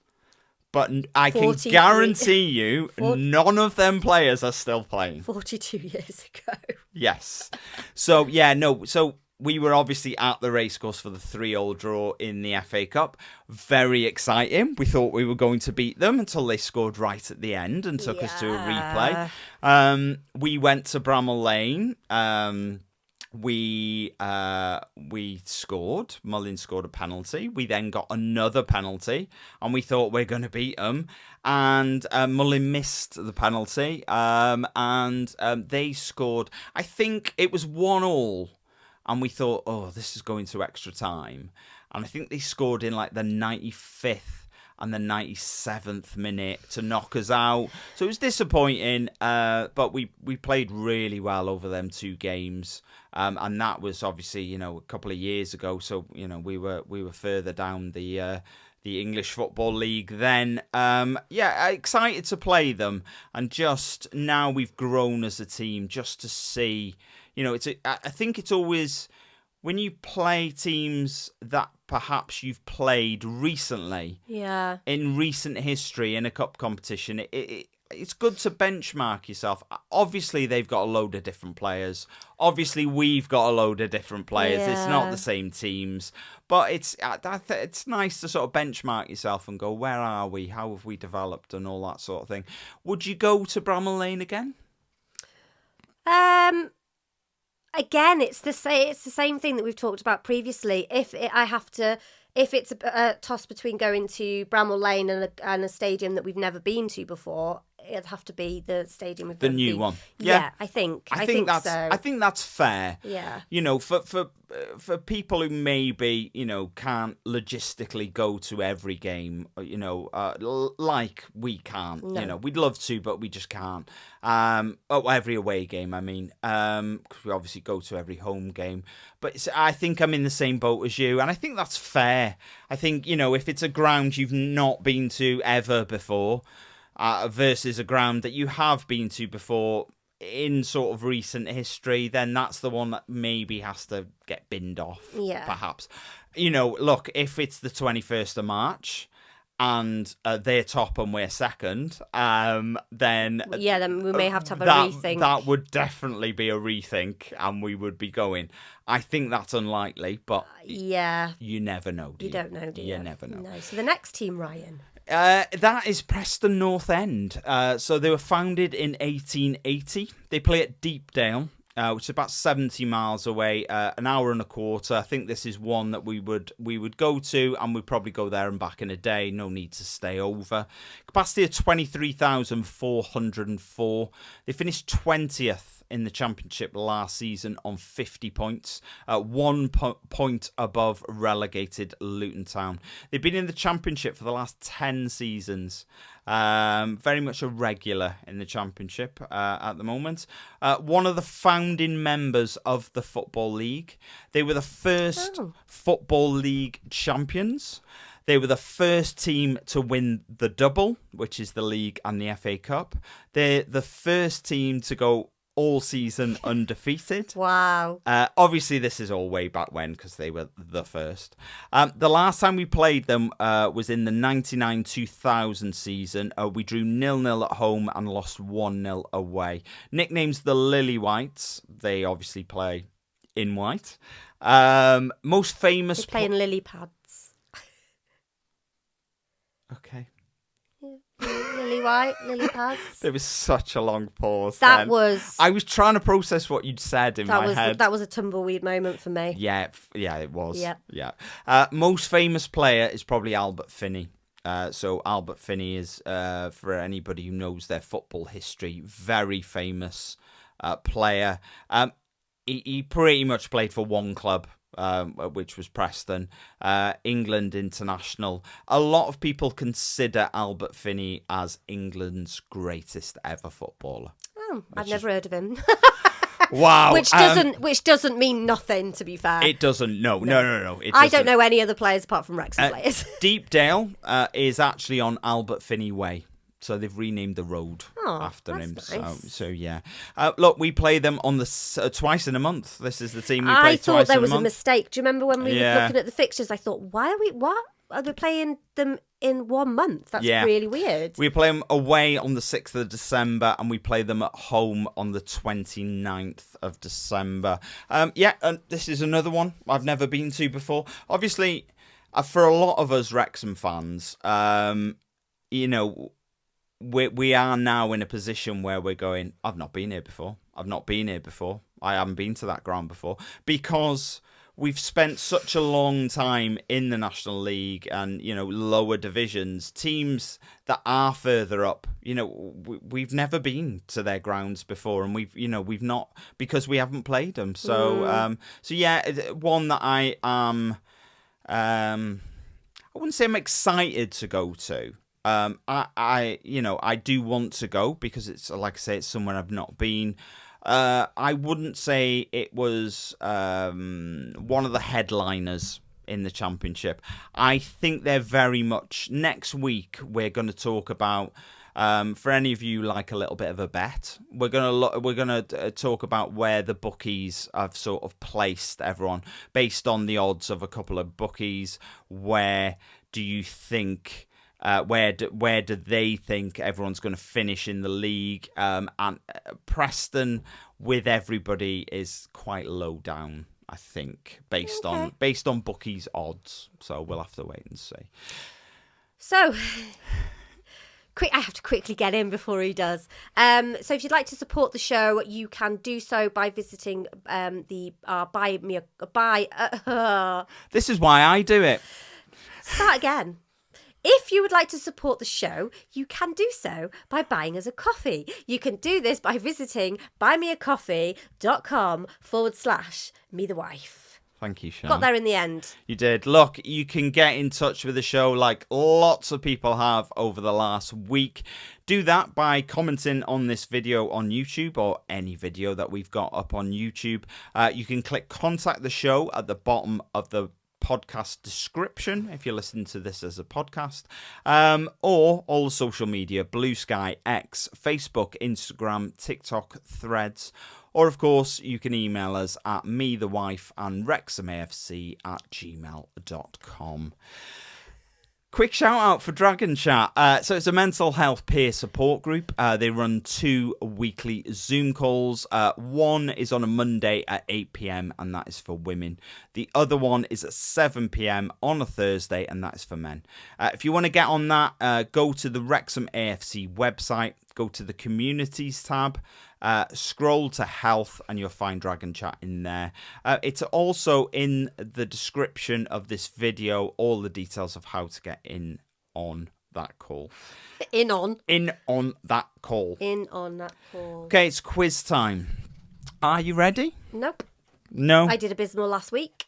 But I can guarantee you, none of them players are still playing. 42 years ago. Yes. So, yeah, no. So we were obviously at the racecourse for the 3-3 draw in the FA Cup. Very exciting. We thought we were going to beat them until they scored right at the end and took us to a replay. We went to Bramall Lane. We scored. Mullin scored a penalty. We then got another penalty, and we thought we're going to beat them. And Mullin missed the penalty, and they scored. I think it was 1-1, and we thought, oh, this is going to extra time. And I think they scored in like the 95th and the 97th minute to knock us out. So it was disappointing, but we played really well over them 2 games. And that was obviously, a couple of years ago. So, we were further down the English Football League then. Excited to play them. And just now we've grown as a team just to see, I think it's always when you play teams that perhaps you've played recently, in recent history in a cup competition, it's good to benchmark yourself. Obviously, they've got a load of different players. Obviously, we've got a load of different players. Yeah. It's not the same teams. But it's nice to sort of benchmark yourself and go, where are we? How have we developed and all that sort of thing. Would you go to Bramall Lane again? Again, it's the same thing that we've talked about previously. If it's a toss between going to Bramall Lane and a stadium that we've never been to before, it'd have to be the stadium we've never new been. one. Yeah, I think that's so. I think that's fair. Yeah. For people who maybe can't logistically go to every game, like we can't. No. We'd love to, but we just can't. Every away game. I mean, 'cause we obviously go to every home game. But I think I'm in the same boat as you, and I think that's fair. I think if it's a ground you've not been to ever before. Versus a ground that you have been to before in sort of recent history, then that's the one that maybe has to get binned off, perhaps. Look, if it's the 21st of March and they're top and we're second, then... Yeah, then we may have to have a rethink. That would definitely be a rethink, and we would be going. I think that's unlikely, but you never know, do you? You don't know, do you? You never know. No. So the next team, Ryan... that is Preston North End. So they were founded in 1880. They play at Deepdale, which is about 70 miles away, an hour and a quarter. I think this is one that we would go to, and we'd probably go there and back in a day. No need to stay over. Capacity of 23,404. They finished 20th in the Championship last season on 50 points, 1 point above relegated Luton Town. They've been in the Championship for the last 10 seasons. Very much a regular in the Championship at the moment. One of the founding members of the Football League. They were the first Football League champions. They were the first team to win the double, which is the league and the FA Cup. They're the first team to go all season undefeated. Wow. Obviously, this is all way back when because they were the first. The last time we played them was in the 99-2000 season. We drew 0-0 at home and lost 1-0 away. Nicknames the Lily Whites. They obviously play in white. Most famous... They play in lily pads. Okay. Lily white, lily pads. There was such a long pause. I was trying to process what you'd said in my head. That was a tumbleweed moment for me. Yeah, it was. Yeah. Most famous player is probably Albert Finney. So Albert Finney is, for anybody who knows their football history, very famous player. He pretty much played for one club. Which was Preston, England international. A lot of people consider Albert Finney as England's greatest ever footballer. Oh, I've never heard of him. Wow. Which doesn't mean nothing, to be fair. It doesn't. No. I don't know any other players apart from Wrexham players. Deepdale is actually on Albert Finney Way. So they've renamed the road after him. Nice. So yeah. Look, we play them on the twice in a month. This is the team we play twice in a month. I thought there was a mistake. Do you remember when we were looking at the fixtures? I thought, what? Are we playing them in 1 month? That's really weird. We play them away on the 6th of December, and we play them at home on the 29th of December. And this is another one I've never been to before. Obviously, for a lot of us Wrexham fans, we are now in a position where we're going, I've not been here before. I haven't been to that ground before. Because we've spent such a long time in the National League and, lower divisions. Teams that are further up, we've never been to their grounds before. And we've not, because we haven't played them. So, one that I am, I wouldn't say I'm excited to go to. I do want to go because it's, like I say, it's somewhere I've not been. I wouldn't say it was one of the headliners in the Championship. I think they're very much... Next week, we're going to talk about, for any of you like a little bit of a bet, we're going to talk about where the bookies have sort of placed everyone based on the odds of a couple of bookies. Where do you think... Where do they think everyone's going to finish in the league? And Preston, with everybody, is quite low down, I think, based on bookies' odds. So we'll have to wait and see. So, I have to quickly get in before he does. So if you'd like to support the show, you can do so by visiting the buy me a buy. This is why I do it. Start again. If you would like to support the show, you can do so by buying us a coffee. You can do this by visiting buymeacoffee.com/me-the-wife. Thank you, Siân. Got there in the end. You did. Look, you can get in touch with the show like lots of people have over the last week. Do that by commenting on this video on YouTube or any video that we've got up on YouTube. You can click contact the show at the bottom of the podcast description if you're listening to this as a podcast, or all the social media, Blue Sky, X, Facebook, Instagram, TikTok, Threads, or of course you can email us at me-the-wife and wrexhamafc@gmail.com. Quick shout out for Dragon Chat. So it's a mental health peer support group. They run 2 weekly Zoom calls. One is on a Monday at 8 p.m. and that is for women. The other one is at 7 p.m. on a Thursday and that is for men. If you want to get on that, go to the Wrexham AFC website, go to the communities tab, scroll to health and you'll find Dragon Chat in there. It's also in the description of this video, all the details of how to get in on that call. In on that call. Okay, it's quiz time. Are you ready? Nope. No. I did abysmal last week.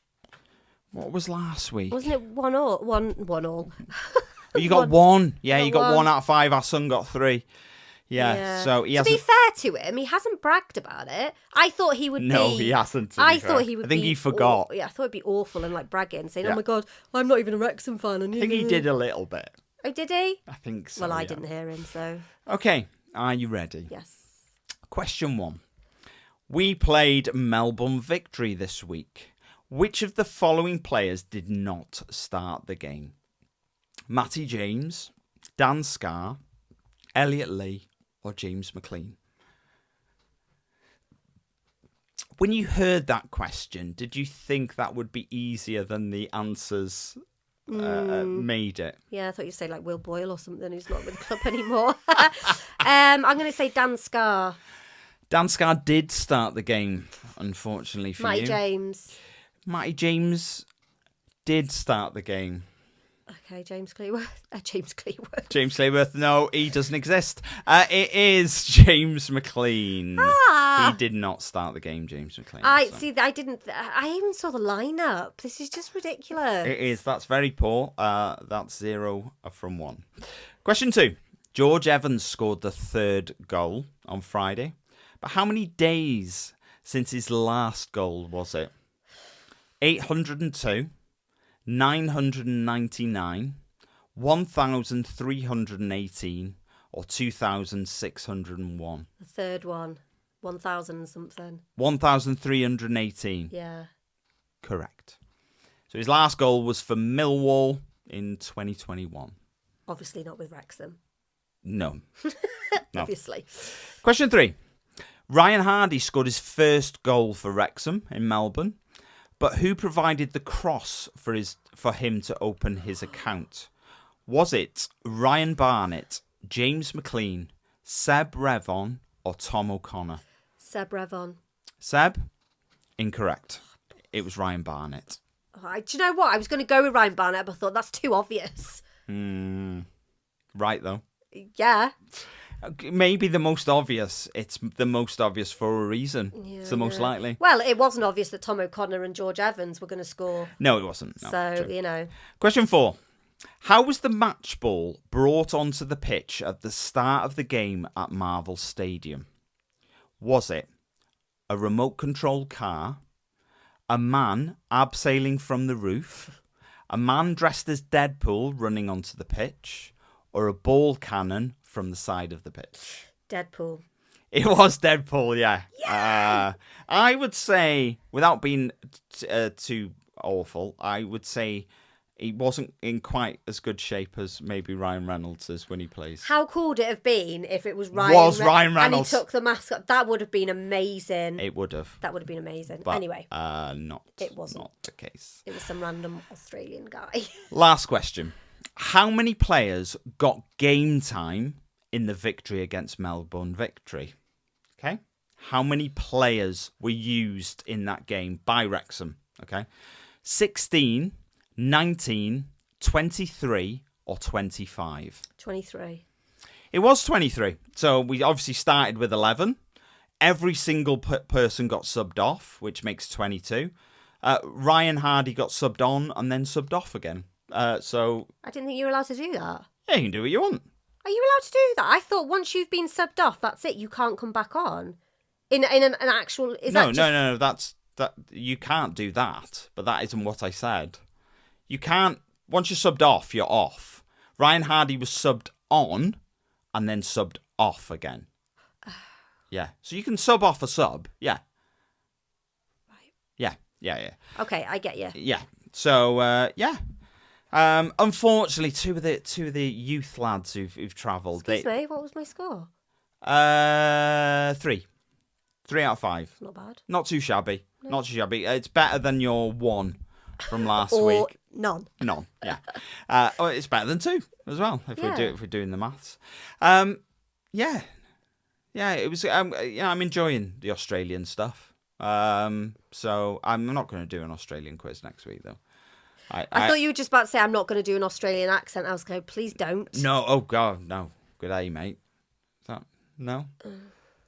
What was last week? Wasn't it 1-1? 1-1. Oh, you got one. Yeah, you got 1 out of 5. Our son got 3. Yeah. So he hasn't... To be fair to him, he hasn't bragged about it. I thought he would be... No, he hasn't. I thought he would be... I think he forgot. I thought it'd be awful and like bragging, saying, "Oh my God, I'm not even a Wrexham fan." And I think he did a little bit. Oh, did he? I think so. Well, I didn't hear him, so... Okay, are you ready? Yes. Question 1. We played Melbourne Victory this week. Which of the following players did not start the game? Matty James, Dan Scarr, Elliot Lee, or James McLean? When you heard that question, did you think that would be easier than the answers made it? Yeah, I thought you'd say like Will Boyle or something who's not with the club anymore. I'm going to say Dan Scarr. Dan Scarr did start the game, unfortunately for you. Matty James did start the game. Okay, James Cleworth. James Cleworth, no, he doesn't exist. It is James McLean. He did not start the game, James McLean. I even saw the lineup. This is just ridiculous. It is. That's very poor. That's 0 from 1. Question 2. George Evans scored the 3rd goal on Friday. But how many days since his last goal was it? 802, 999, 1,318, or 2,601? The third one. 1,000 something. 1,318. Yeah. Correct. So his last goal was for Millwall in 2021. Obviously not with Wrexham. No. Obviously. Question 3. Ryan Hardy scored his first goal for Wrexham in Melbourne, but who provided the cross for him to open his account? Was it Ryan Barnett, James McLean, Seb Revon, or Tom O'Connor? Seb Revon. Seb? Incorrect. It was Ryan Barnett. Do you know what? I was going to go with Ryan Barnett, but I thought that's too obvious. Right, though. Yeah. Maybe the most obvious. It's the most obvious for a reason. Yeah, it's the most likely. Well, it wasn't obvious that Tom O'Connor and George Evans were going to score. No, it wasn't. No, so, true. you know. Question 4. How was the match ball brought onto the pitch at the start of the game at Marvel Stadium? Was it a remote control car, a man abseiling from the roof, a man dressed as Deadpool running onto the pitch, or a ball cannon from the side of the pitch? Deadpool. It was Deadpool, yeah. I would say, without being too awful, I would say he wasn't in quite as good shape as maybe Ryan Reynolds is when he plays. How cool would it have been if it was Ryan Reynolds and he took the mask off? That would have been amazing. It would have. That would have been amazing. But, anyway. It wasn't. Not the case. It was some random Australian guy. Last question. How many players got game time in the victory against Melbourne Victory? Okay. How many players were used in that game by Wrexham? Okay. 16, 19, 23, or 25? 23. It was 23. So we obviously started with 11. Every single person got subbed off, which makes 22. Ryan Hardy got subbed on and then subbed off again. So I didn't think you were allowed to do that. Yeah, you can do what you want. Are you allowed to do that? I thought once you've been subbed off, that's it. You can't come back on. In an actual... No. That you can't do that. But that isn't what I said. You can't... Once you're subbed off, you're off. Ryan Hardy was subbed on and then subbed off again. Yeah. So you can sub off a sub. Yeah. Right. Yeah. Okay, I get you. Yeah. So, yeah. Unfortunately, two of the youth lads who've travelled. Excuse me, what was my score? 3. 3 out of 5. Not bad. Not too shabby. No. Not too shabby. It's better than your 1 from last or week. None. None. Yeah. It's better than 2 as well if we're doing the maths. Yeah. It was. I'm enjoying the Australian stuff. So I'm not going to do an Australian quiz next week though. I thought you were just about to say I'm not going to do an Australian accent. I was going, please don't. No, oh God, no. Good day, mate. Is that no?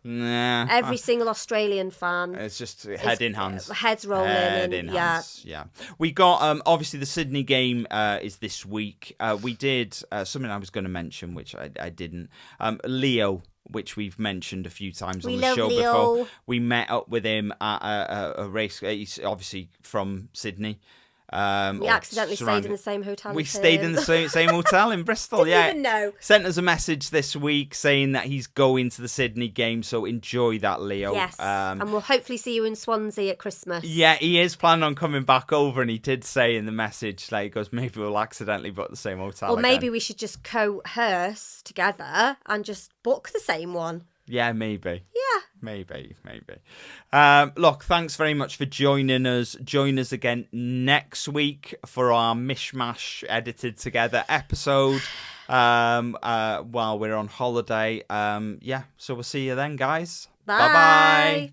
Nah. Every single Australian fan. It's just head in hands. Heads rolling. Head in hands. Yeah. We got obviously the Sydney game is this week. We did something I was going to mention, which I didn't. Leo, which we've mentioned a few times on the show before. We met up with him at a race. He's obviously from Sydney. We accidentally stayed in the same hotel. We stayed in the same hotel in Bristol. Didn't even know. Sent us a message this week saying that he's going to the Sydney game, so enjoy that, Leo. Yes, and we'll hopefully see you in Swansea at Christmas. Yeah, he is planning on coming back over, and he did say in the message, like, he goes, maybe we'll accidentally book the same hotel. Or maybe we should just co-hearse together and just book the same one. Yeah, maybe. Yeah. Maybe. Look, thanks very much for joining us. Join us again next week for our mishmash edited together episode while we're on holiday. So we'll see you then, guys. Bye. Bye-bye.